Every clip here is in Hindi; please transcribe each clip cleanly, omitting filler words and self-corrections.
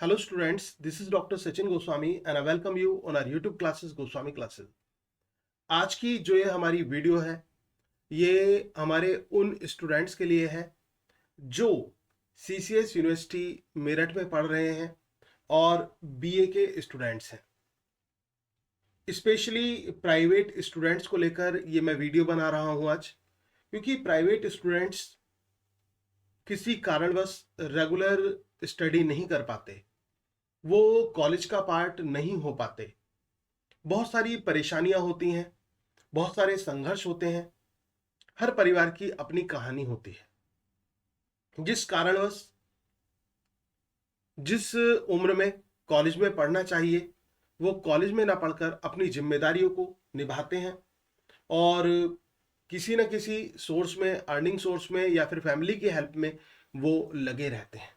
Hello students, this is Dr.SGoswami Goswami and I welcome you on our YouTube classes Goswami classes. आज की जो ये हमारी वीडियो है ये हमारे उन स्टूडेंट्स के लिए है जो CCS यूनिवर्सिटी मेरठ में पढ़ रहे हैं और BA के स्टूडेंट्स हैं। स्पेशली प्राइवेट स्टूडेंट्स को लेकर ये मैं वीडियो बना रहा हूँ आज, क्योंकि प्राइवेट स्टूडेंट्स किसी कारणवश रेगुलर स्टडी नहीं कर पाते, वो कॉलेज का पार्ट नहीं हो पाते, बहुत सारी परेशानियां होती हैं, बहुत सारे संघर्ष होते हैं। हर परिवार की अपनी कहानी होती है। जिस कारणवश जिस उम्र में कॉलेज में पढ़ना चाहिए वो कॉलेज में ना पढ़कर अपनी जिम्मेदारियों को निभाते हैं और किसी न किसी सोर्स में, अर्निंग सोर्स में या फिर फैमिली की हेल्प में वो लगे रहते हैं।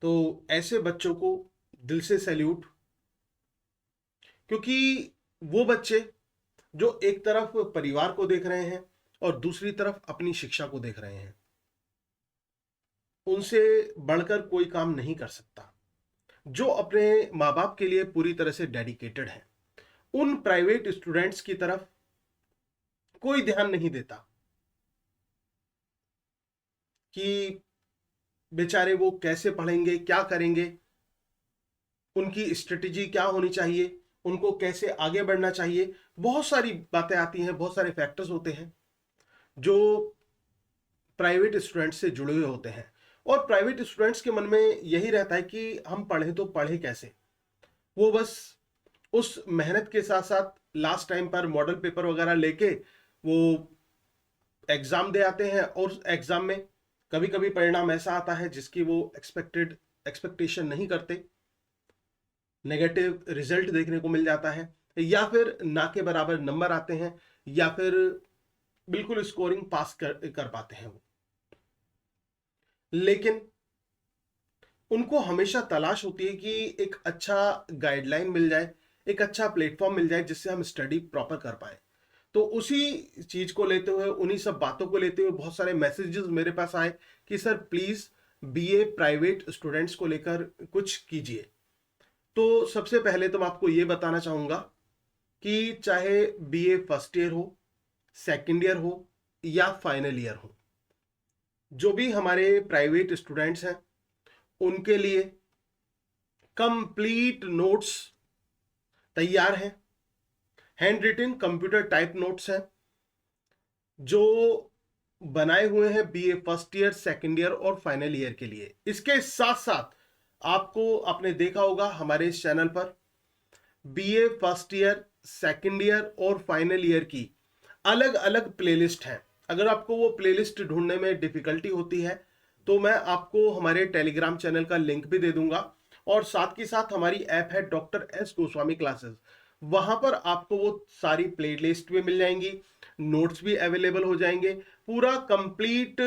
तो ऐसे बच्चों को दिल से सैल्यूट, क्योंकि वो बच्चे जो एक तरफ परिवार को देख रहे हैं और दूसरी तरफ अपनी शिक्षा को देख रहे हैं, उनसे बढ़कर कोई काम नहीं कर सकता। जो अपने माँ बाप के लिए पूरी तरह से डेडिकेटेड है, उन प्राइवेट स्टूडेंट्स की तरफ कोई ध्यान नहीं देता कि बेचारे वो कैसे पढ़ेंगे, क्या करेंगे, उनकी स्ट्रेटेजी क्या होनी चाहिए, उनको कैसे आगे बढ़ना चाहिए। बहुत सारी बातें आती हैं, बहुत सारे फैक्टर्स होते हैं जो प्राइवेट स्टूडेंट्स से जुड़े हुए होते हैं और प्राइवेट स्टूडेंट्स के मन में यही रहता है कि हम पढ़ें तो पढ़े कैसे। वो बस उस मेहनत के साथ साथ लास्ट टाइम पर मॉडल पेपर वगैरह लेके वो एग्जाम दे आते हैं और एग्जाम में कभी कभी परिणाम ऐसा आता है जिसकी वो एक्सपेक्टेशन नहीं करते, नेगेटिव रिजल्ट देखने को मिल जाता है, या फिर ना के बराबर नंबर आते हैं, या फिर बिल्कुल स्कोरिंग पास कर पाते हैं वो। लेकिन उनको हमेशा तलाश होती है कि एक अच्छा गाइडलाइन मिल जाए, एक अच्छा प्लेटफॉर्म मिल जाए जिससे हम स्टडी प्रॉपर कर पाए। तो उसी चीज को लेते हुए, उन्हीं सब बातों को लेते हुए बहुत सारे मैसेजेस मेरे पास आए कि sir please BA private students को लेकर कुछ कीजिए। तो सबसे पहले तो मैं आपको ये बताना चाहूंगा कि चाहे BA फर्स्ट ईयर हो, सेकेंड ईयर हो या फाइनल ईयर हो, जो भी हमारे प्राइवेट स्टूडेंट्स हैं उनके लिए कंप्लीट नोट्स तैयार हैं। Handwritten computer type notes हैं जो बनाए हुए हैं BA first year, second year और फाइनल ईयर के लिए। इसके साथ साथ आपको, आपने देखा होगा हमारे इस चैनल पर BA first year, second year और फाइनल ईयर की अलग अलग प्लेलिस्ट हैं। अगर आपको वो प्लेलिस्ट ढूंढने में डिफिकल्टी होती है तो मैं आपको हमारे टेलीग्राम चैनल का लिंक भी दे दूंगा, और साथ ही साथ हमारी ऐप है Dr.SGoswamiclasses, वहां पर आपको वो सारी प्लेलिस्ट भी मिल जाएंगी, नोट्स भी अवेलेबल हो जाएंगे। पूरा कंप्लीट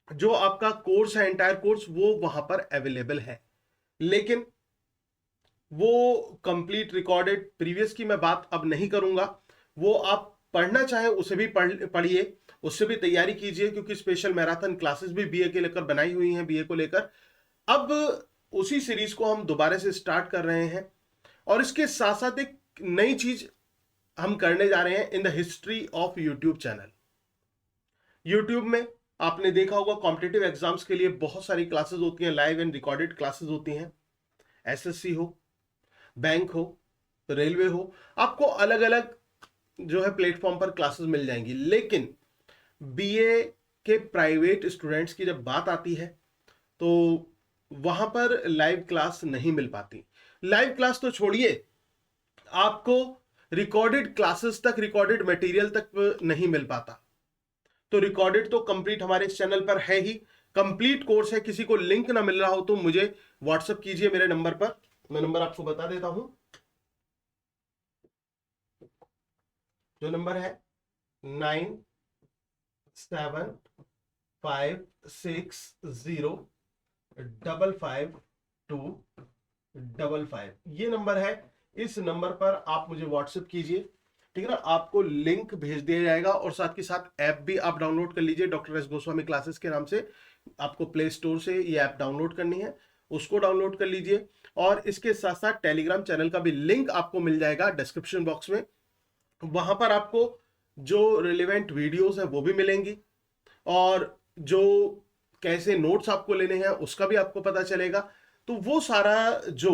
जो आपका कोर्स है, एंटायर कोर्स, वो वहां पर अवेलेबल है। लेकिन वो कंप्लीट रिकॉर्डेड, प्रीवियस की मैं बात अब नहीं करूंगा, वो आप पढ़ना चाहे उसे भी पढ़िए, उससे भी तैयारी कीजिए, क्योंकि स्पेशल मैराथन क्लासेस भी BA के लेकर बनाई हुई हैं, BA को लेकर। अब उसी सीरीज को हम दोबारा से स्टार्ट कर रहे हैं और इसके साथ साथ एक नई चीज हम करने जा रहे हैं in the history of YouTube channel. YouTube में आपने देखा होगा कॉम्पिटिटिव एग्जाम्स के लिए बहुत सारी क्लासेस होती हैं, लाइव एंड रिकॉर्डेड क्लासेस होती हैं। SSC हो, बैंक हो, रेलवे हो, आपको अलग अलग जो है प्लेटफॉर्म पर क्लासेस मिल जाएंगी। लेकिन BA के प्राइवेट स्टूडेंट्स की जब बात आती है तो वहां पर लाइव क्लास नहीं मिल पाती। लाइव क्लास तो छोड़िए, आपको रिकॉर्डेड क्लासेस तक, रिकॉर्डेड मटेरियल तक नहीं मिल पाता। तो रिकॉर्डेड तो कंप्लीट हमारे इस चैनल पर है ही, कंप्लीट कोर्स है। किसी को लिंक ना मिल रहा हो तो मुझे व्हाट्सएप कीजिए मेरे नंबर पर, मैं नंबर आपको बता देता हूं। जो नंबर है 9756055255, ये नंबर है। इस नंबर पर आप मुझे व्हाट्सएप कीजिए, ठीक है ना। आपको लिंक भेज दिया जाएगा और साथ के साथ ऐप भी आप डाउनलोड कर लीजिए। Dr.S. गोस्वामी क्लासेस के नाम से आपको प्ले स्टोर से ये ऐप डाउनलोड करनी है उसको डाउनलोड कर लीजिए। और इसके साथ साथ टेलीग्राम चैनल का भी लिंक आपको मिल जाएगा डिस्क्रिप्शन बॉक्स में। वहां पर आपको जो रिलेवेंट वीडियोस है वो भी मिलेंगी, और जो कैसे नोट्स आपको लेने हैं उसका भी आपको पता चलेगा। तो वो सारा जो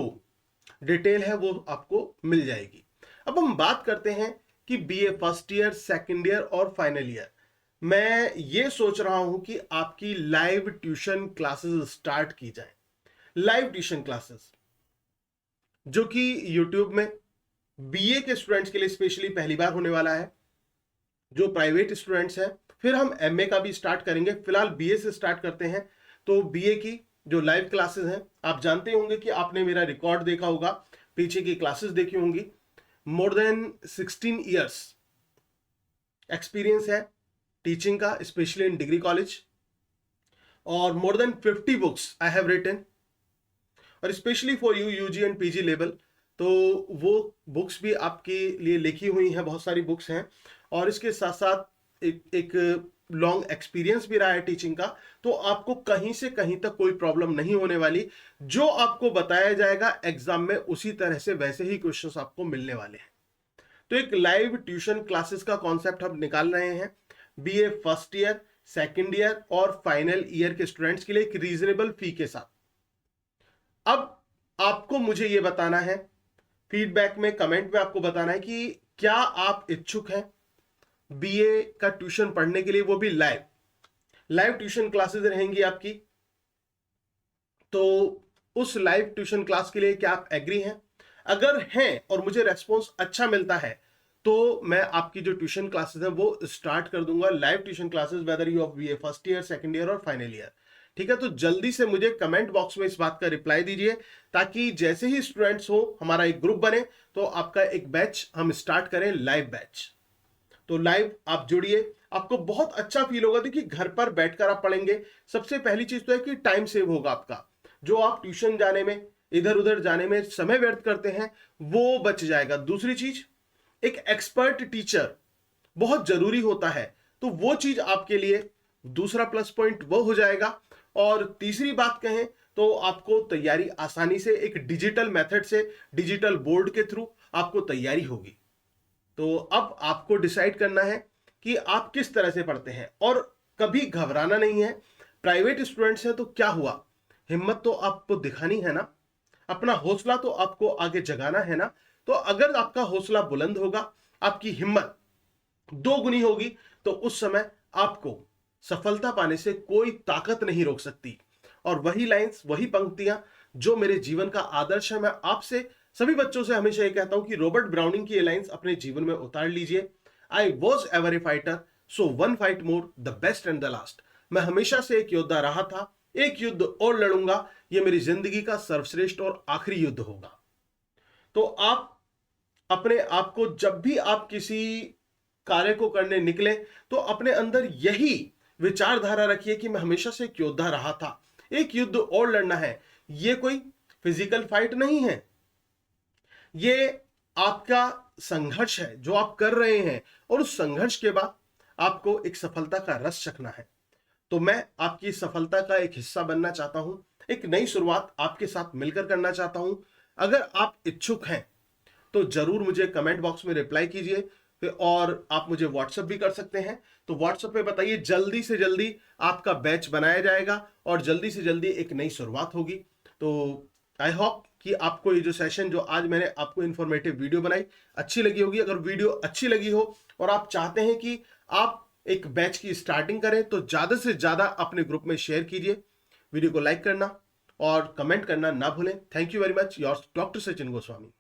डिटेल है वो आपको मिल जाएगी। अब हम बात करते हैं कि BA first year, second year और फाइनल ईयर, मैं ये सोच रहा हूं कि आपकी लाइव ट्यूशन क्लासेस स्टार्ट की जाए। लाइव ट्यूशन क्लासेस जो कि यूट्यूब में बीए के स्टूडेंट्स के लिए स्पेशली पहली बार होने वाला है, जो प्राइवेट स्टूडेंट्स हैं। फिर हम एमए का भी स्टार्ट करेंगे, फिलहाल बीए से स्टार्ट करते हैं। तो बीए की जो लाइव क्लासेस हैं, आप जानते होंगे कि आपने मेरा रिकॉर्ड देखा होगा, पीछे की क्लासेस देखी होंगी। मोर देन 16 ईयर्स एक्सपीरियंस है टीचिंग का, स्पेशली इन डिग्री कॉलेज, और more than 50 books I have written, और specially for you UG and PG level. तो वो बुक्स भी आपके लिए लिखी हुई हैं, बहुत सारी बुक्स हैं। और इसके साथ साथ एक लॉन्ग एक्सपीरियंस भी रहा है टीचिंग का। तो आपको कहीं से कहीं तक कोई प्रॉब्लम नहीं होने वाली। जो आपको बताया जाएगा एग्जाम में उसी तरह से वैसे ही क्वेश्चंस आपको मिलने वाले हैं। तो एक लाइव ट्यूशन क्लासेस का कॉन्सेप्ट हम निकाल रहे हैं BA first year, second year और फाइनल ईयर के स्टूडेंट्स के लिए एक रीजनेबल फी के साथ। अब आपको मुझे यह बताना है, फीडबैक में, कमेंट में आपको बताना है कि क्या आप इच्छुक हैं बीए का ट्यूशन पढ़ने के लिए, वो भी लाइव। लाइव ट्यूशन क्लासेस रहेंगी आपकी। तो उस लाइव ट्यूशन क्लास के लिए क्या आप एग्री हैं? अगर हैं और मुझे रेस्पॉन्स अच्छा मिलता है तो मैं आपकी जो ट्यूशन क्लासेस हैं वो स्टार्ट कर दूंगा, live tuition classes, whether you of BA first year, second year और फाइनल ईयर। ठीक है, तो जल्दी से मुझे कमेंट बॉक्स में इस बात का रिप्लाई दीजिए, ताकि जैसे ही स्टूडेंट्स हो हमारा एक ग्रुप बने तो आपका एक बैच हम स्टार्ट करें, लाइव बैच। तो लाइव आप जुड़िए, आपको बहुत अच्छा फील होगा। देखिए, घर पर बैठकर आप पढ़ेंगे, सबसे पहली चीज तो है कि टाइम सेव होगा आपका। जो आप ट्यूशन जाने में, इधर उधर जाने में समय व्यर्थ करते हैं वो बच जाएगा। दूसरी चीज, एक एक्सपर्ट टीचर बहुत जरूरी होता है, तो वो चीज आपके लिए दूसरा प्लस पॉइंट वो हो जाएगा। और तीसरी बात कहें तो आपको तैयारी आसानी से एक डिजिटल मेथड से, डिजिटल बोर्ड के थ्रू आपको तैयारी होगी। तो अब आपको डिसाइड करना है कि आप किस तरह से पढ़ते हैं, और कभी घबराना नहीं है। प्राइवेट स्टूडेंट्स हैं तो क्या हुआ, हिम्मत तो आपको दिखानी है ना, अपना हौसला तो आपको आगे जगाना है ना। तो अगर आपका हौसला बुलंद होगा, आपकी हिम्मत दोगुनी होगी, तो उस समय आपको सफलता पाने से कोई ताकत नहीं रोक सकती। और वही लाइंस, वही पंक्तियां जो मेरे जीवन का आदर्श है, मैं आपसे सभी बच्चों से हमेशा ये कहता हूं कि रॉबर्ट ब्राउनिंग की ये लाइंस अपने जीवन में उतार लीजिए। I was ever A fighter, so one fight more, the best and the last. मैं हमेशा से एक योद्धा रहा था, एक युद्ध और लड़ूंगा, ये मेरी जिंदगी का सर्वश्रेष्ठ और आखिरी युद्ध होगा। तो आप अपने आप को, जब भी आप किसी कार्य को करने निकले, तो अपने अंदर यही विचारधारा रखिए कि मैं हमेशा से एक योद्धा रहा था, एक युद्ध और लड़ना है। ये कोई फिजिकल फाइट नहीं है, ये आपका संघर्ष है जो आप कर रहे हैं, और उस संघर्ष के बाद आपको एक सफलता का रस चखना है। तो मैं आपकी सफलता का एक हिस्सा बनना चाहता हूं, एक नई शुरुआत आपके साथ मिलकर करना चाहता हूं। अगर आप इच्छुक हैं तो जरूर मुझे कमेंट बॉक्स में रिप्लाई कीजिए, और आप मुझे व्हाट्सएप भी कर सकते हैं। तो व्हाट्सएप पे बताइए, जल्दी से जल्दी आपका बैच बनाया जाएगा और जल्दी से जल्दी एक नई शुरुआत होगी। तो आई होप कि आपको ये जो सेशन, जो आज मैंने आपको इन्फॉर्मेटिव वीडियो बनाई, अच्छी लगी होगी। अगर वीडियो अच्छी लगी हो और आप चाहते हैं कि आप एक बैच की स्टार्टिंग करें, तो ज्यादा से ज्यादा अपने ग्रुप में शेयर कीजिए। वीडियो को लाइक करना और कमेंट करना ना भूलें। Thank you very much, your doctor Sachin Goswami.